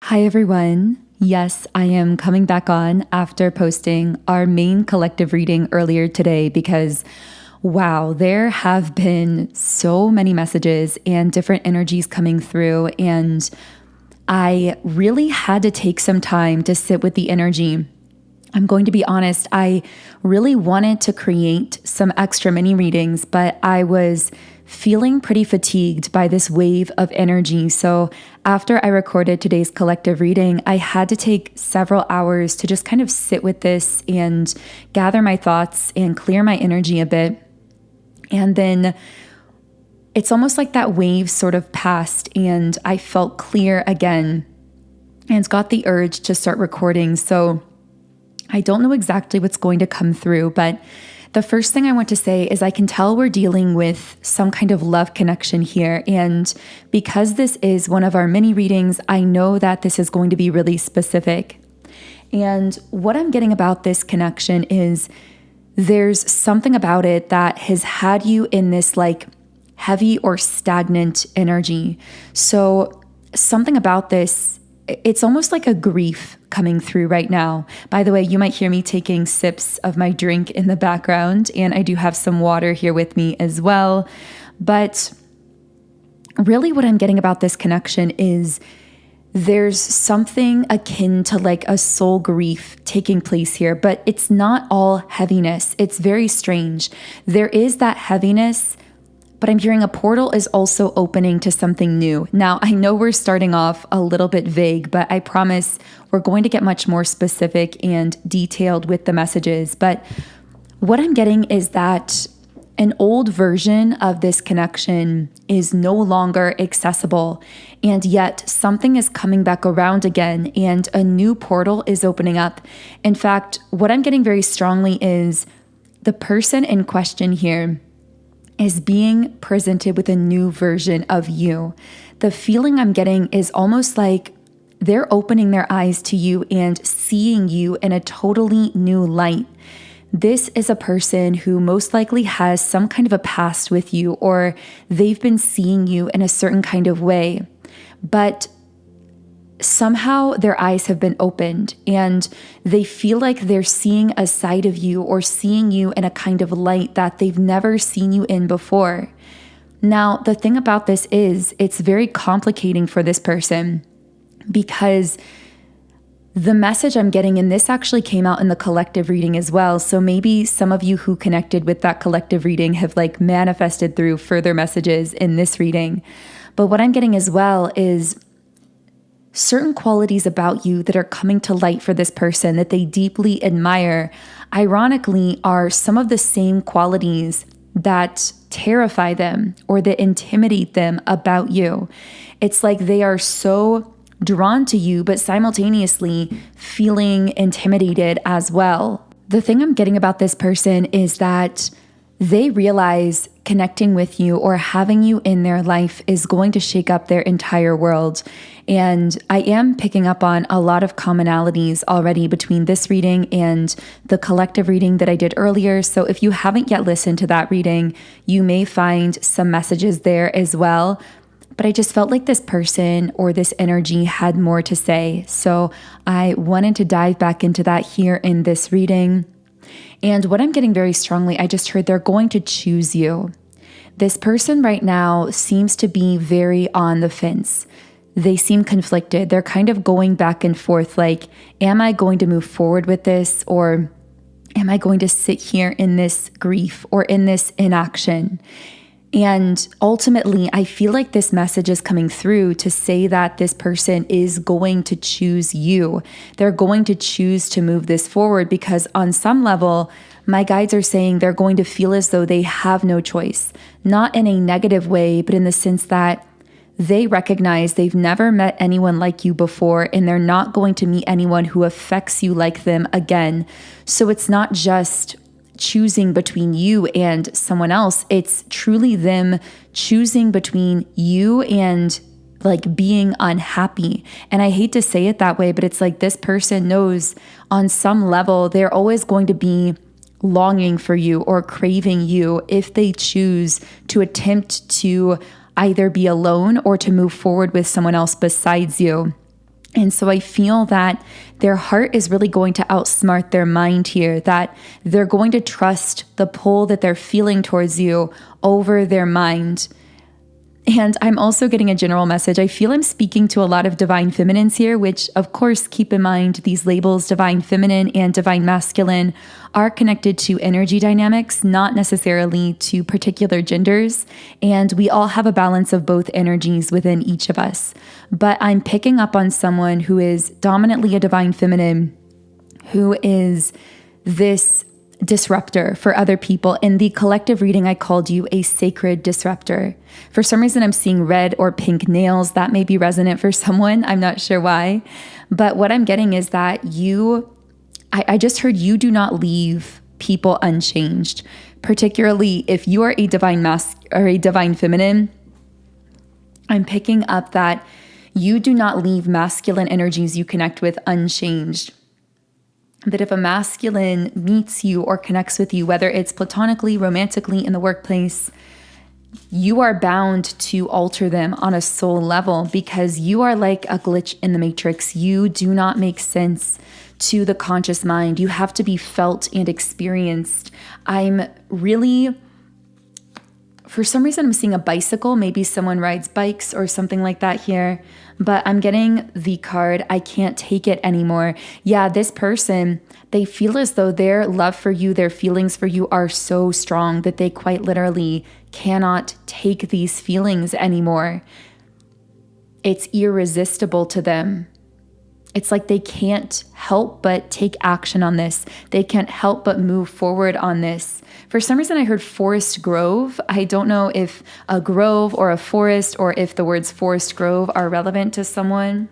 Hi, everyone. Yes, I am coming back on after posting our main collective reading earlier today because, wow, there have been so many messages and different energies coming through, and I really had to take some time to sit with the energy. I'm going to be honest, I really wanted to create some extra mini readings, but I was feeling pretty fatigued by this wave of energy. So after I recorded today's collective reading, I had to take several hours to just kind of sit with this and gather my thoughts and clear my energy a bit. And then it's almost like that wave sort of passed and I felt clear again and got the urge to start recording. So I don't know exactly what's going to come through, but the first thing I want to say is I can tell we're dealing with some kind of love connection here. And because this is one of our mini readings, I know that this is going to be really specific. And what I'm getting about this connection is there's something about it that has had you in this like heavy or stagnant energy. So something about this, it's almost like a grief coming through right now. By the way, you might hear me taking sips of my drink in the background, and I do have some water here with me as well. But really what I'm getting about this connection is there's something akin to like a soul grief taking place here, but it's not all heaviness. It's very strange. There is that heaviness, but I'm hearing a portal is also opening to something new. Now, I know we're starting off a little bit vague, but I promise we're going to get much more specific and detailed with the messages. But what I'm getting is that an old version of this connection is no longer accessible, and yet something is coming back around again, and a new portal is opening up. In fact, what I'm getting very strongly is the person in question here is being presented with a new version of you. The feeling I'm getting is almost like they're opening their eyes to you and seeing you in a totally new light. This is a person who most likely has some kind of a past with you, or they've been seeing you in a certain kind of way, but somehow their eyes have been opened and they feel like they're seeing a side of you or seeing you in a kind of light that they've never seen you in before. Now, the thing about this is it's very complicating for this person because the message I'm getting, and this actually came out in the collective reading as well. So maybe some of you who connected with that collective reading have like manifested through further messages in this reading. But what I'm getting as well is certain qualities about you that are coming to light for this person that they deeply admire, ironically, are some of the same qualities that terrify them or that intimidate them about you. It's like they are so drawn to you, but simultaneously feeling intimidated as well. The thing I'm getting about this person is that they realize connecting with you or having you in their life is going to shake up their entire world. And I am picking up on a lot of commonalities already between this reading and the collective reading that I did earlier. So if you haven't yet listened to that reading, you may find some messages there as well. But I just felt like this person or this energy had more to say. So I wanted to dive back into that here in this reading. And what I'm getting very strongly, I just heard they're going to choose you. This person right now seems to be very on the fence. They seem conflicted. They're kind of going back and forth like, am I going to move forward with this, or am I going to sit here in this grief or in this inaction? And ultimately, I feel like this message is coming through to say that this person is going to choose you. They're going to choose to move this forward because on some level, my guides are saying they're going to feel as though they have no choice, not in a negative way, but in the sense that they recognize they've never met anyone like you before, and they're not going to meet anyone who affects you like them again. So it's not just choosing between you and someone else. It's truly them choosing between you and like being unhappy. And I hate to say it that way, but it's like this person knows on some level they're always going to be longing for you or craving you if they choose to attempt to either be alone or to move forward with someone else besides you. And so I feel that their heart is really going to outsmart their mind here, that they're going to trust the pull that they're feeling towards you over their mind. And I'm also getting a general message. I feel I'm speaking to a lot of divine feminines here, which of course, keep in mind these labels, divine feminine and divine masculine, are connected to energy dynamics, not necessarily to particular genders. And we all have a balance of both energies within each of us. But I'm picking up on someone who is dominantly a divine feminine, who is this disruptor for other people. In the collective reading, I called you a sacred disruptor. For some reason, I'm seeing red or pink nails. That may be resonant for someone. I'm not sure why. But what I'm getting is that I just heard you do not leave people unchanged, particularly if you are a divine or a divine feminine. I'm picking up that you do not leave masculine energies you connect with unchanged. That if a masculine meets you or connects with you, whether it's platonically, romantically, in the workplace, you are bound to alter them on a soul level because you are like a glitch in the matrix. You do not make sense to the conscious mind. You have to be felt and experienced. For some reason, I'm seeing a bicycle. Maybe someone rides bikes or something like that here. But I'm getting the card, I can't take it anymore. Yeah, this person, they feel as though their love for you, their feelings for you are so strong that they quite literally cannot take these feelings anymore. It's irresistible to them. It's like they can't help but take action on this. They can't help but move forward on this. For some reason, I heard forest grove. I don't know if a grove or a forest or if the words forest grove are relevant to someone.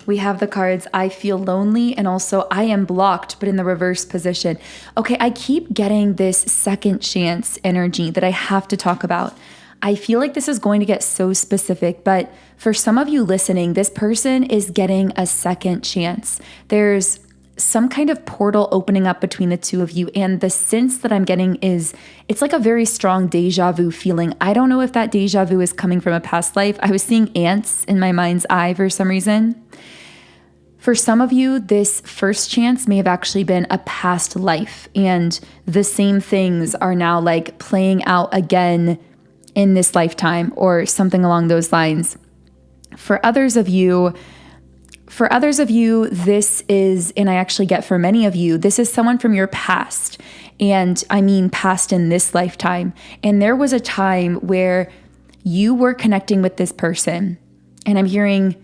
We have the cards, I feel lonely, and also I am blocked, but in the reverse position. Okay, I keep getting this second chance energy that I have to talk about. I feel like this is going to get so specific, but for some of you listening, this person is getting a second chance. There's some kind of portal opening up between the two of you, and the sense that I'm getting is it's like a very strong deja vu feeling. I don't know if that deja vu is coming from a past life. I was seeing ants in my mind's eye for some reason. For some of you, this first chance may have actually been a past life, and the same things are now like playing out again in this lifetime or something along those lines. For others of you, this is, and I actually get for many of you, this is someone from your past. And I mean past in this lifetime. And there was a time where you were connecting with this person. And I'm hearing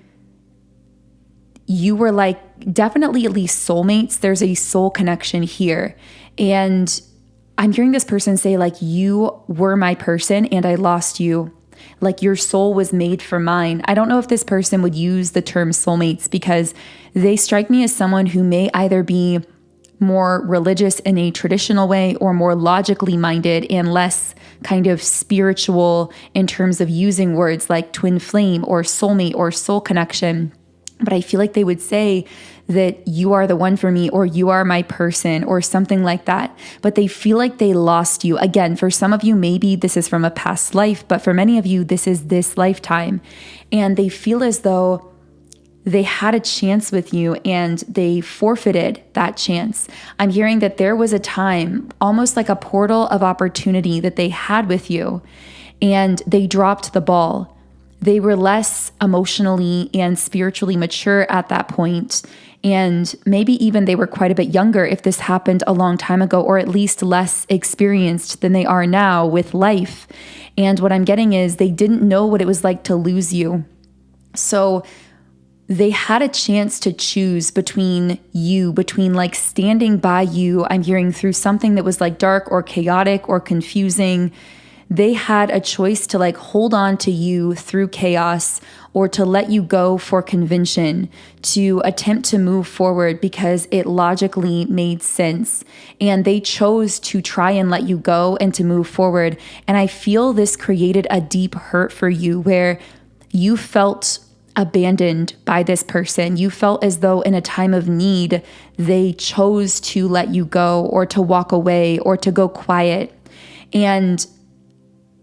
you were like definitely at least soulmates. There's a soul connection here. And I'm hearing this person say like, you were my person and I lost you. Like your soul was made for mine. I don't know if this person would use the term soulmates because they strike me as someone who may either be more religious in a traditional way or more logically minded and less kind of spiritual in terms of using words like twin flame or soulmate or soul connection. But I feel like they would say that you are the one for me or you are my person or something like that. But they feel like they lost you. Again, for some of you, maybe this is from a past life, but for many of you, this is this lifetime. And they feel as though they had a chance with you and they forfeited that chance. I'm hearing that there was a time, almost like a portal of opportunity that they had with you, and they dropped the ball. They were less emotionally and spiritually mature at that point. And maybe even they were quite a bit younger if this happened a long time ago, or at least less experienced than they are now with life. And what I'm getting is they didn't know what it was like to lose you. So they had a chance to choose between like standing by you. I'm hearing through something that was like dark or chaotic or confusing. They had a choice to like hold on to you through chaos or to let you go for convention, to attempt to move forward because it logically made sense. And they chose to try and let you go and to move forward. And I feel this created a deep hurt for you where you felt abandoned by this person. You felt as though in a time of need, they chose to let you go or to walk away or to go quiet. And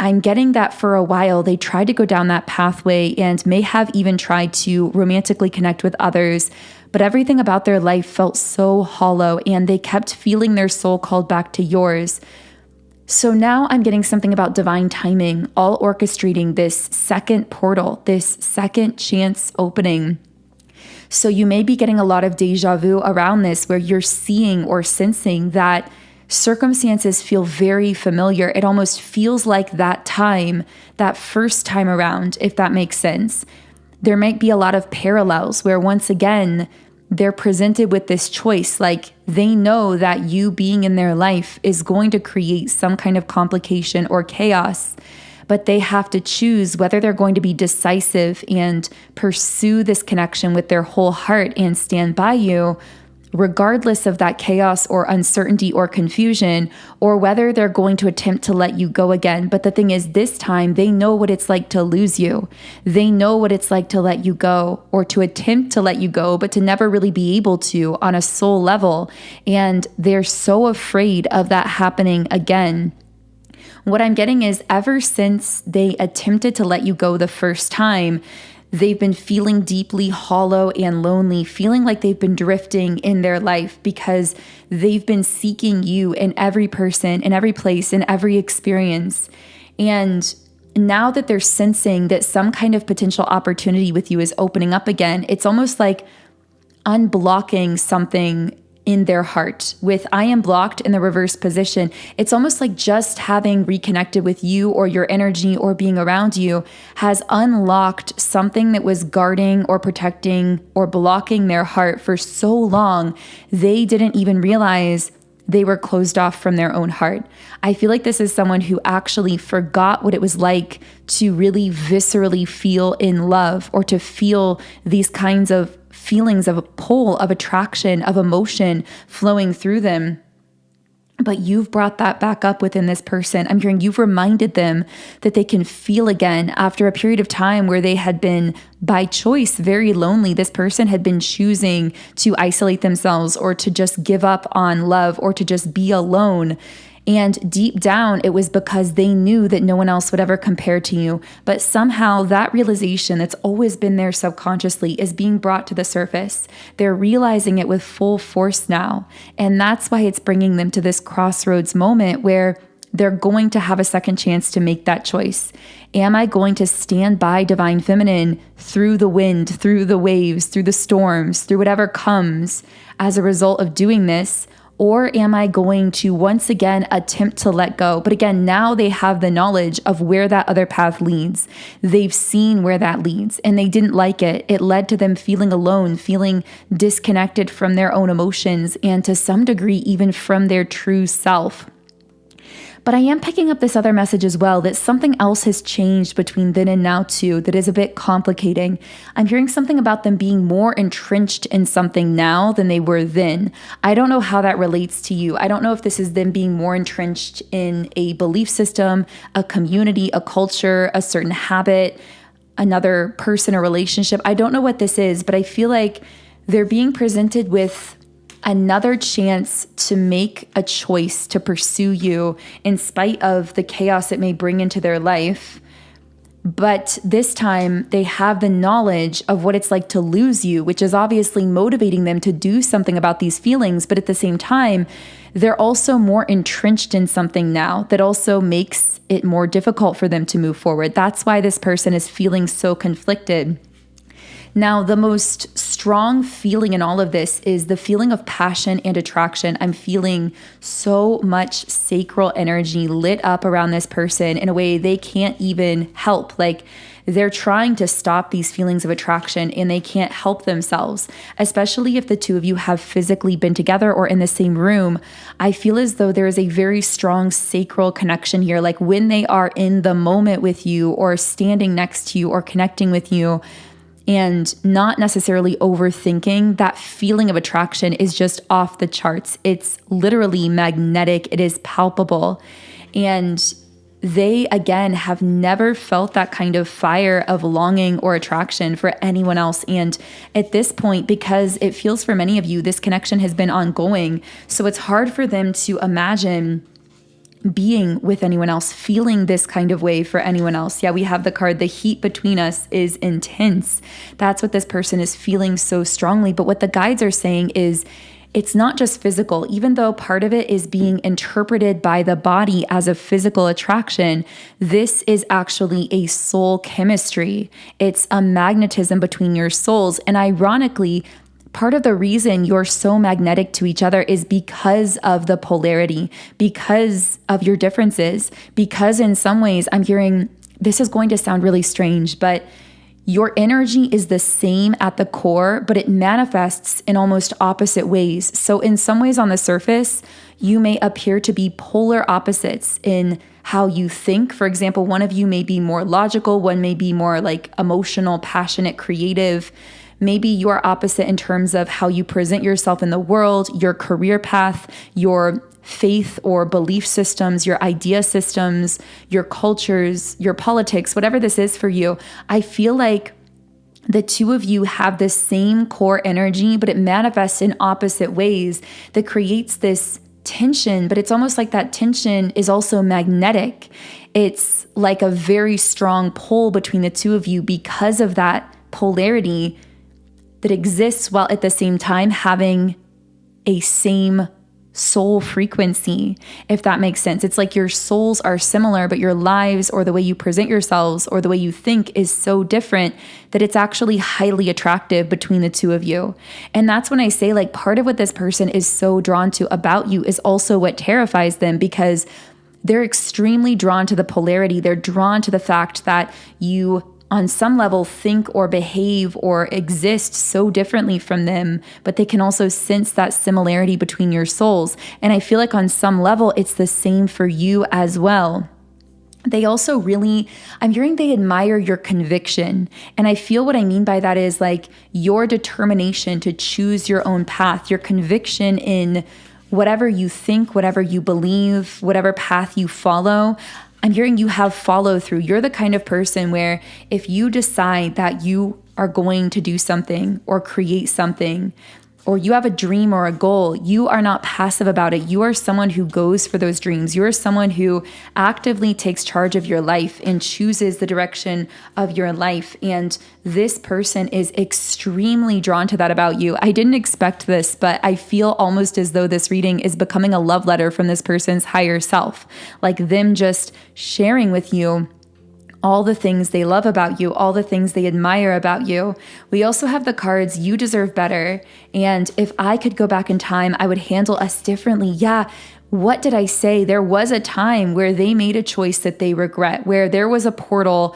I'm getting that for a while they tried to go down that pathway and may have even tried to romantically connect with others, but everything about their life felt so hollow and they kept feeling their soul called back to yours. So now I'm getting something about divine timing, all orchestrating this second portal, this second chance opening. So you may be getting a lot of deja vu around this, where you're seeing or sensing that circumstances feel very familiar. It almost feels like that time, that first time around, if that makes sense. There might be a lot of parallels where once again, they're presented with this choice. Like they know that you being in their life is going to create some kind of complication or chaos, but they have to choose whether they're going to be decisive and pursue this connection with their whole heart and stand by you, regardless of that chaos or uncertainty or confusion, or whether they're going to attempt to let you go again. But the thing is, this time they know what it's like to lose you. They know what it's like to let you go, or to attempt to let you go, but to never really be able to on a soul level. And they're so afraid of that happening again. What I'm getting is, ever since they attempted to let you go the first time, they've been feeling deeply hollow and lonely, feeling like they've been drifting in their life because they've been seeking you in every person, in every place, in every experience. And now that they're sensing that some kind of potential opportunity with you is opening up again, it's almost like unblocking something in their heart. With I am blocked in the reverse position, it's almost like just having reconnected with you or your energy or being around you has unlocked something that was guarding or protecting or blocking their heart for so long, they didn't even realize they were closed off from their own heart. I feel like this is someone who actually forgot what it was like to really viscerally feel in love, or to feel these kinds of feelings of a pull, of attraction, of emotion flowing through them. But you've brought that back up within this person. I'm hearing you've reminded them that they can feel again after a period of time where they had been, by choice, very lonely. This person had been choosing to isolate themselves, or to just give up on love, or to just be alone. And deep down, it was because they knew that no one else would ever compare to you. But somehow that realization that's always been there subconsciously is being brought to the surface. They're realizing it with full force now. And that's why it's bringing them to this crossroads moment where they're going to have a second chance to make that choice. Am I going to stand by Divine Feminine through the wind, through the waves, through the storms, through whatever comes as a result of doing this? Or am I going to once again attempt to let go? But again, now they have the knowledge of where that other path leads. They've seen where that leads, and they didn't like it. It led to them feeling alone, feeling disconnected from their own emotions, and to some degree, even from their true self. But I am picking up this other message as well, that something else has changed between then and now too, that is a bit complicating. I'm hearing something about them being more entrenched in something now than they were then. I don't know how that relates to you. I don't know if this is them being more entrenched in a belief system, a community, a culture, a certain habit, another person or relationship. I don't know what this is, but I feel like they're being presented with another chance to make a choice to pursue you in spite of the chaos it may bring into their life. But this time they have the knowledge of what it's like to lose you, which is obviously motivating them to do something about these feelings. But at the same time, they're also more entrenched in something now that also makes it more difficult for them to move forward. That's why this person is feeling so conflicted. Now, the most strong feeling in all of this is the feeling of passion and attraction. I'm feeling so much sacral energy lit up around this person in a way they can't even help. Like, they're trying to stop these feelings of attraction and they can't help themselves, especially if the two of you have physically been together or in the same room. I feel as though there is a very strong sacral connection here. Like when they are in the moment with you or standing next to you or connecting with you, and not necessarily overthinking, that feeling of attraction is just off the charts. It's literally magnetic. It is palpable. And they, again, have never felt that kind of fire of longing or attraction for anyone else. And at this point, because it feels for many of you, this connection has been ongoing. So it's hard for them to imagine being with anyone else, feeling this kind of way for anyone else. Yeah, we have the card, the heat between us is intense. That's what this person is feeling so strongly. But what the guides are saying is it's not just physical, even though part of it is being interpreted by the body as a physical attraction. This is actually a soul chemistry. It's a magnetism between your souls. And ironically, part of the reason you're so magnetic to each other is because of the polarity, because of your differences, because in some ways I'm hearing, this is going to sound really strange, but your energy is the same at the core, but it manifests in almost opposite ways. So in some ways on the surface, you may appear to be polar opposites in how you think. For example, one of you may be more logical, one may be more like emotional, passionate, creative. Maybe you are opposite in terms of how you present yourself in the world, your career path, your faith or belief systems, your idea systems, your cultures, your politics, whatever this is for you. I feel like the two of you have the same core energy, but it manifests in opposite ways that creates this tension. But it's almost like that tension is also magnetic. It's like a very strong pull between the two of you because of that polarity that exists while at the same time having a same soul frequency, if that makes sense. It's like your souls are similar, but your lives or the way you present yourselves or the way you think is so different that it's actually highly attractive between the two of you. And that's when I say, like, part of what this person is so drawn to about you is also what terrifies them, because they're extremely drawn to the polarity. They're drawn to the fact that you on some level think or behave or exist so differently from them, but they can also sense that similarity between your souls. And I feel like on some level, it's the same for you as well. They also really, I'm hearing they admire your conviction. And I feel what I mean by that is like your determination to choose your own path, your conviction in whatever you think, whatever you believe, whatever path you follow. I'm hearing you have follow through. You're the kind of person where if you decide that you are going to do something or create something, or you have a dream or a goal, you are not passive about it. You are someone who goes for those dreams. You are someone who actively takes charge of your life and chooses the direction of your life. And this person is extremely drawn to that about you. I didn't expect this, but I feel almost as though this reading is becoming a love letter from this person's higher self, like them just sharing with you all the things they love about you, all the things they admire about you. We also have the cards, you deserve better. And if I could go back in time, I would handle us differently. Yeah, what did I say? There was a time where they made a choice that they regret, where there was a portal,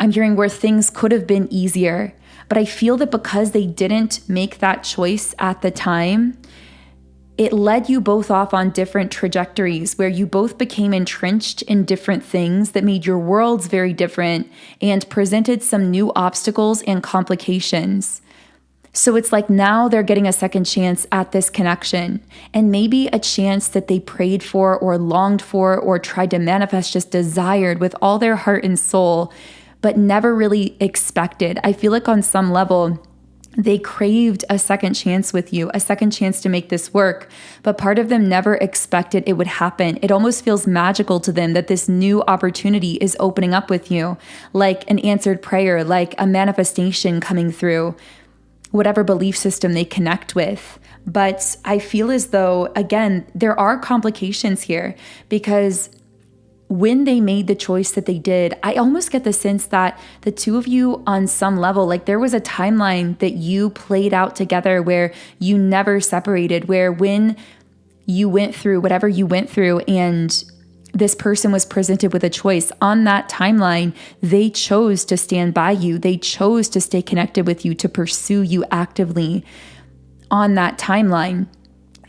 I'm hearing, where things could have been easier. But I feel that because they didn't make that choice at the time, it led you both off on different trajectories where you both became entrenched in different things that made your worlds very different and presented some new obstacles and complications. So it's like now they're getting a second chance at this connection, and maybe a chance that they prayed for or longed for or tried to manifest, just desired with all their heart and soul, but never really expected. I feel like on some level, they craved a second chance with you, a second chance to make this work, but part of them never expected it would happen. It almost feels magical to them that this new opportunity is opening up with you, like an answered prayer, like a manifestation coming through, whatever belief system they connect with. But I feel as though, again, there are complications here, because when they made the choice that they did, I almost get the sense that the two of you on some level, like there was a timeline that you played out together where you never separated, where when you went through whatever you went through and this person was presented with a choice on that timeline, they chose to stand by you. They chose to stay connected with you, to pursue you actively on that timeline.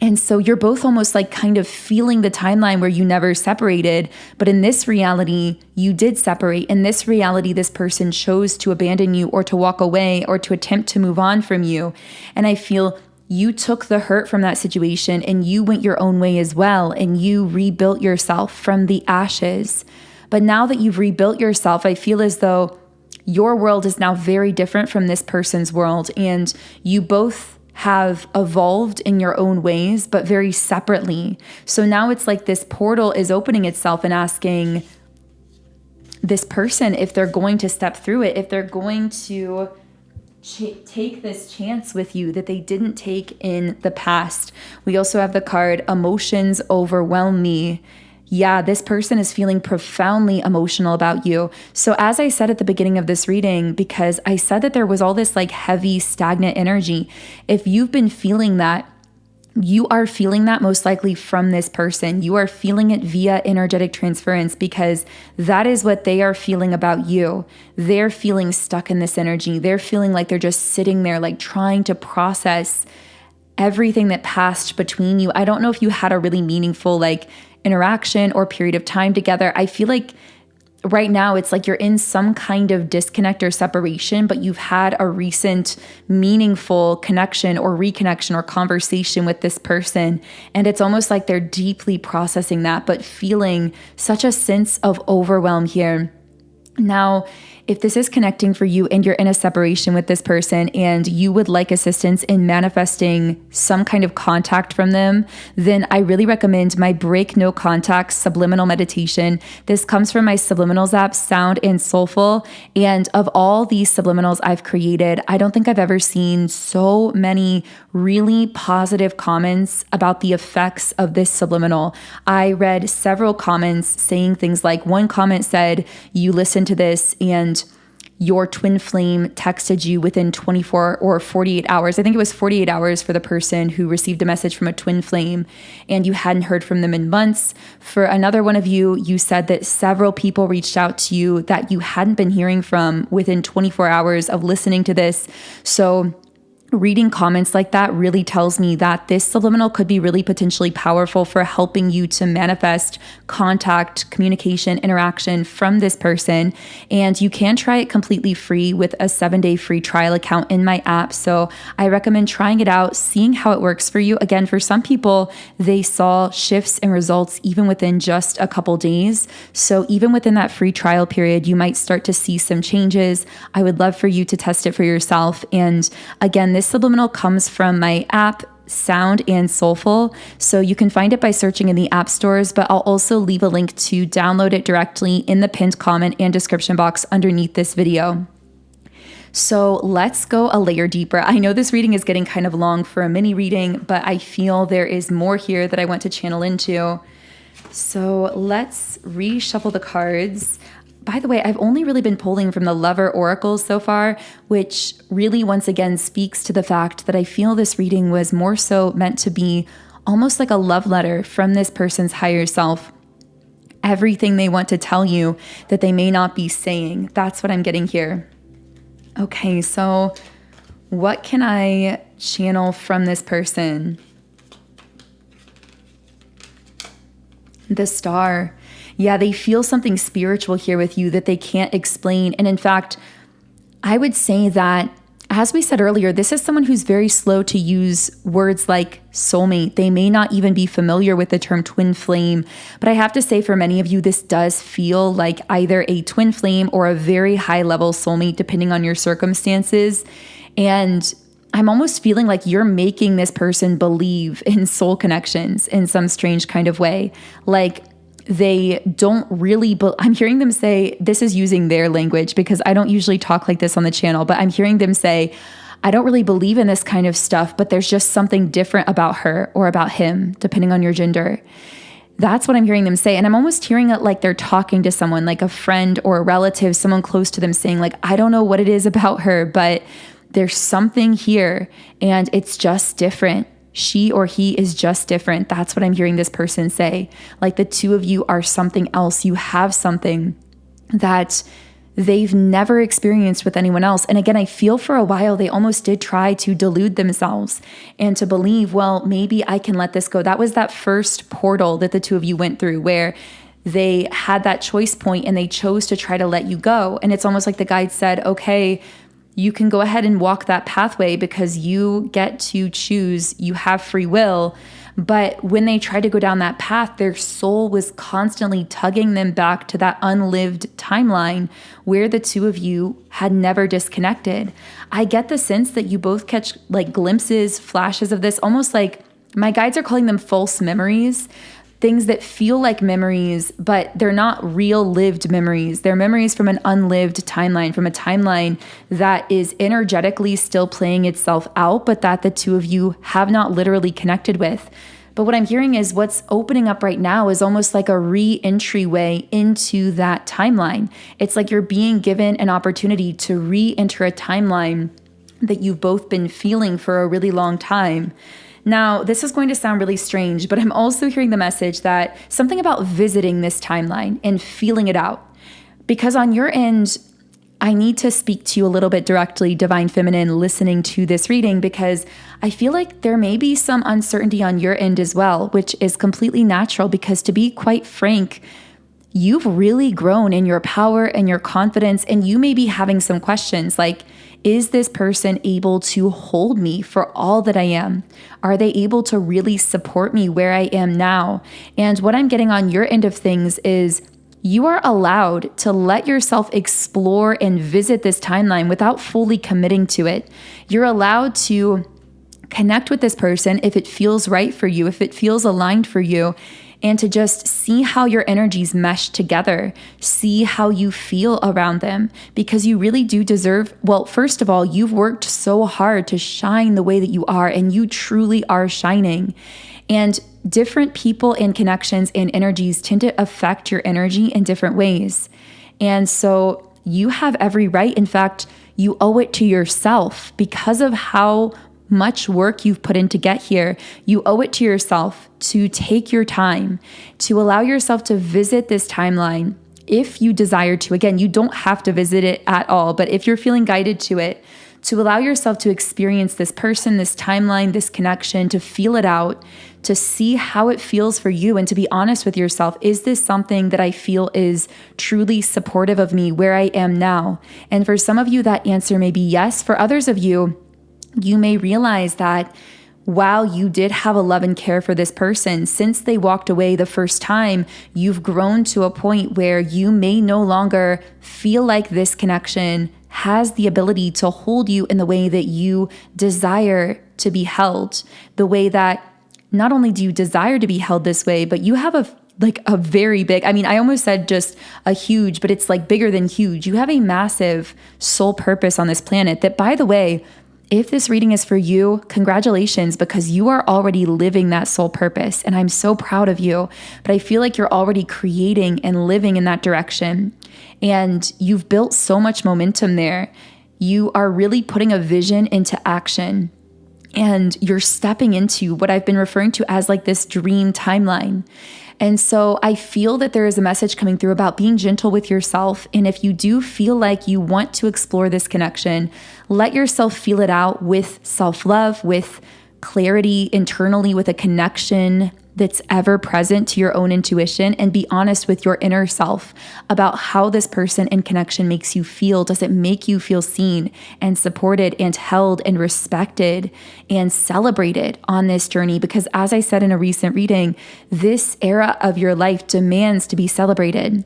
And so you're both almost like kind of feeling the timeline where you never separated, but in this reality, you did separate. In this reality, this person chose to abandon you or to walk away or to attempt to move on from you. And I feel you took the hurt from that situation and you went your own way as well, and you rebuilt yourself from the ashes. But now that you've rebuilt yourself, I feel as though your world is now very different from this person's world, and you both have evolved in your own ways, but very separately. So now it's like this portal is opening itself and asking this person if they're going to step through it, if they're going to take this chance with you that they didn't take in the past. We also have the card, emotions overwhelm me. Yeah, this person is feeling profoundly emotional about you. So as I said at the beginning of this reading, because I said that there was all this like heavy, stagnant energy, if you've been feeling that, you are feeling that most likely from this person. You are feeling it via energetic transference because that is what they are feeling about you. They're feeling stuck in this energy. They're feeling like they're just sitting there, like trying to process everything that passed between you. I don't know if you had a really meaningful like interaction or period of time together. I feel like right now it's like you're in some kind of disconnect or separation, but you've had a recent meaningful connection or reconnection or conversation with this person. And it's almost like they're deeply processing that, but feeling such a sense of overwhelm here. Now, if this is connecting for you and you're in a separation with this person and you would like assistance in manifesting some kind of contact from them, then I really recommend my Break No Contact Subliminal Meditation. This comes from my Subliminals app, Sound and Soulful. And of all these subliminals I've created, I don't think I've ever seen so many really positive comments about the effects of this subliminal. I read several comments saying things like, one comment said, you listen to this and your twin flame texted you within 24 or 48 hours. I think it was 48 hours for the person who received a message from a twin flame and you hadn't heard from them in months. For another one of you, you said that several people reached out to you that you hadn't been hearing from within 24 hours of listening to this. So reading comments like that really tells me that this subliminal could be really potentially powerful for helping you to manifest contact, communication, interaction from this person. And you can try it completely free with a 7-day free trial account in my app. So I recommend trying it out, seeing how it works for you. Again, for some people, they saw shifts and results even within just a couple days. So even within that free trial period, you might start to see some changes. I would love for you to test it for yourself. And again, this subliminal comes from my app, Sound and Soulful. So you can find it by searching in the app stores, but I'll also leave a link to download it directly in the pinned comment and description box underneath this video. So let's go a layer deeper. I know this reading is getting kind of long for a mini reading, but I feel there is more here that I want to channel into. So let's reshuffle the cards. By the way, I've only really been pulling from the Lover oracles so far, which really once again speaks to the fact that I feel this reading was more so meant to be almost like a love letter from this person's higher self. Everything they want to tell you that they may not be saying. That's what I'm getting here. Okay, so what can I channel from this person? The Star. Yeah, they feel something spiritual here with you that they can't explain. And in fact, I would say that, as we said earlier, this is someone who's very slow to use words like soulmate. They may not even be familiar with the term twin flame. But I have to say, for many of you, this does feel like either a twin flame or a very high level soulmate, depending on your circumstances. And I'm almost feeling like you're making this person believe in soul connections in some strange kind of way. Like, they don't really, I'm hearing them say, this is using their language because I don't usually talk like this on the channel, but I'm hearing them say, I don't really believe in this kind of stuff, but there's just something different about her or about him, depending on your gender. That's what I'm hearing them say. And I'm almost hearing it like they're talking to someone, like a friend or a relative, someone close to them saying like, I don't know what it is about her, but there's something here and it's just different. She or he is just different. That's what I'm hearing this person say. Like the two of you are something else. You have something that they've never experienced with anyone else. And again, I feel for a while they almost did try to delude themselves and to believe, well, maybe I can let this go. That was that first portal that the two of you went through where they had that choice point and they chose to try to let you go. And it's almost like the guide said, okay, you can go ahead and walk that pathway because you get to choose, you have free will, But when they tried to go down that path, their soul was constantly tugging them back to that unlived timeline where the two of you had never disconnected. I get the sense that you both catch like glimpses, flashes of this, almost like my guides are calling them false memories. Things that feel like memories, but they're not real lived memories. They're memories from an unlived timeline, from a timeline that is energetically still playing itself out, but that the two of you have not literally connected with. But what I'm hearing is what's opening up right now is almost like a re-entryway into that timeline. It's like you're being given an opportunity to re-enter a timeline that you've both been feeling for a really long time. Now, this is going to sound really strange, but I'm also hearing the message that something about visiting this timeline and feeling it out. Because on your end, I need to speak to you a little bit directly, Divine Feminine, listening to this reading, because I feel like there may be some uncertainty on your end as well, which is completely natural because, to be quite frank, you've really grown in your power and your confidence, and you may be having some questions like, is this person able to hold me for all that I am? Are they able to really support me where I am now? And what I'm getting on your end of things is you are allowed to let yourself explore and visit this timeline without fully committing to it. You're allowed to connect with this person if it feels right for you, if it feels aligned for you, and to just see how your energies mesh together, see how you feel around them, because you really do deserve, well, first of all, you've worked so hard to shine the way that you are, and you truly are shining. And different people and connections and energies tend to affect your energy in different ways. And so you have every right. In fact, you owe it to yourself because of how much work you've put in to get here. You owe it to yourself to take your time, to allow yourself to visit this timeline if you desire to. Again, you don't have to visit it at all, but if you're feeling guided to it, to allow yourself to experience this person, this timeline, this connection, to feel it out, to see how it feels for you, and to be honest with yourself. Is this something that I feel is truly supportive of me where I am now? And for some of you, that answer may be yes. For others of you, you may realize that while you did have a love and care for this person, since they walked away the first time, you've grown to a point where you may no longer feel like this connection has the ability to hold you in the way that you desire to be held, the way that not only do you desire to be held this way, but you have a very big, I almost said just a huge, but it's like bigger than huge. You have a massive soul purpose on this planet that, by the way, if this reading is for you, congratulations, because you are already living that soul purpose. And I'm so proud of you. But I feel like you're already creating and living in that direction. And you've built so much momentum there. You are really putting a vision into action. And you're stepping into what I've been referring to as like this dream timeline. And so I feel that there is a message coming through about being gentle with yourself. And if you do feel like you want to explore this connection, let yourself feel it out with self-love, with clarity internally, with a connection that's ever present to your own intuition, and be honest with your inner self about how this person and connection makes you feel. Does it make you feel seen and supported and held and respected and celebrated on this journey? Because as I said in a recent reading, this era of your life demands to be celebrated,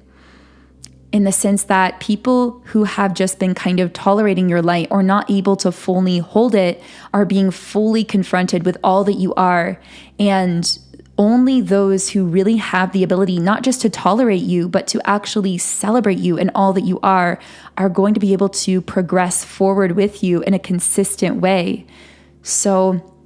in the sense that people who have just been kind of tolerating your light or not able to fully hold it are being fully confronted with all that you are. And only those who really have the ability not just to tolerate you, but to actually celebrate you and all that you are going to be able to progress forward with you in a consistent way. So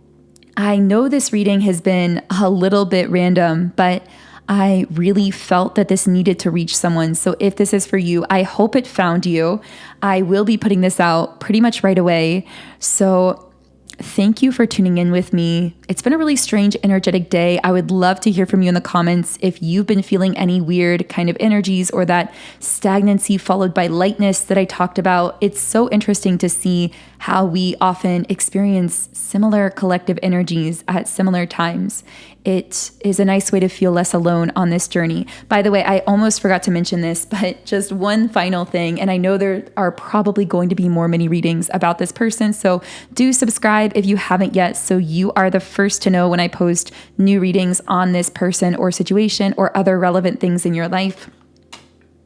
I know this reading has been a little bit random, but I really felt that this needed to reach someone. So if this is for you, I hope it found you. I will be putting this out pretty much right away. So thank you for tuning in with me. It's been a really strange, energetic day. I would love to hear from you in the comments if you've been feeling any weird kind of energies or that stagnancy followed by lightness that I talked about. It's so interesting to see how we often experience similar collective energies at similar times. It is a nice way to feel less alone on this journey. By the way, I almost forgot to mention this, but just one final thing, and I know there are probably going to be more mini readings about this person, so do subscribe subscribe if you haven't yet so you are the first to know when I post new readings on this person or situation or other relevant things in your life.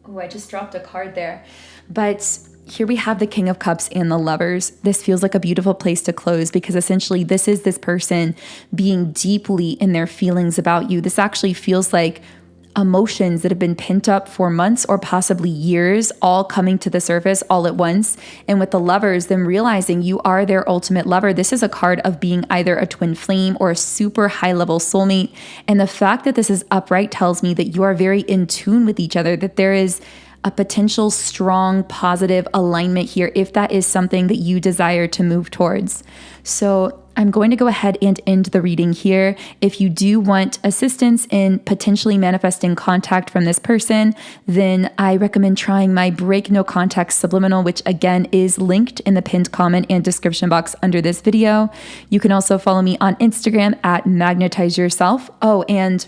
Oh, I just dropped a card there. But here we have the King of Cups and the Lovers. This feels like a beautiful place to close because essentially this is this person being deeply in their feelings about you. This actually feels like emotions that have been pent up for months or possibly years, all coming to the surface all at once. And with the Lovers, them realizing you are their ultimate lover. This is a card of being either a twin flame or a super high level soulmate. And the fact that this is upright tells me that you are very in tune with each other, that there is a potential strong positive alignment here if that is something that you desire to move towards. So I'm going to go ahead and end the reading here. If you do want assistance in potentially manifesting contact from this person, then I recommend trying my Break No Contact Subliminal, which again is linked in the pinned comment and description box under this video. You can also follow me on Instagram at Magnetize Yourself. Oh, and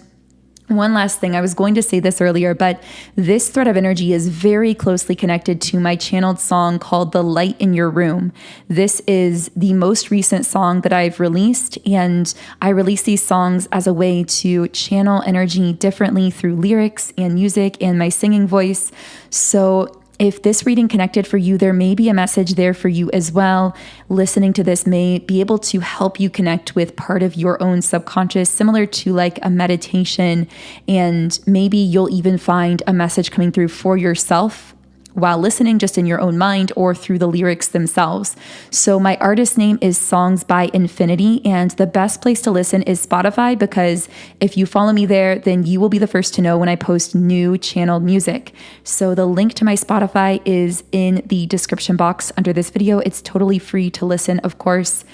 one last thing, I was going to say this earlier, but this thread of energy is very closely connected to my channeled song called The Light in Your Room. This is the most recent song that I've released, and I release these songs as a way to channel energy differently through lyrics and music and my singing voice. So if this reading connected for you, there may be a message there for you as well. Listening to this may be able to help you connect with part of your own subconscious, similar to like a meditation. And maybe you'll even find a message coming through for yourself while listening just in your own mind or through the lyrics themselves. So my artist name is Songs by Infinity, and the best place to listen is Spotify, because if you follow me there, then you will be the first to know when I post new channeled music. So the link to my Spotify is in the description box under this video. It's totally free to listen, of course.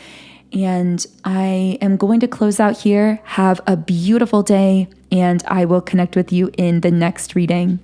And I am going to close out here. Have a beautiful day, and I will connect with you in the next reading.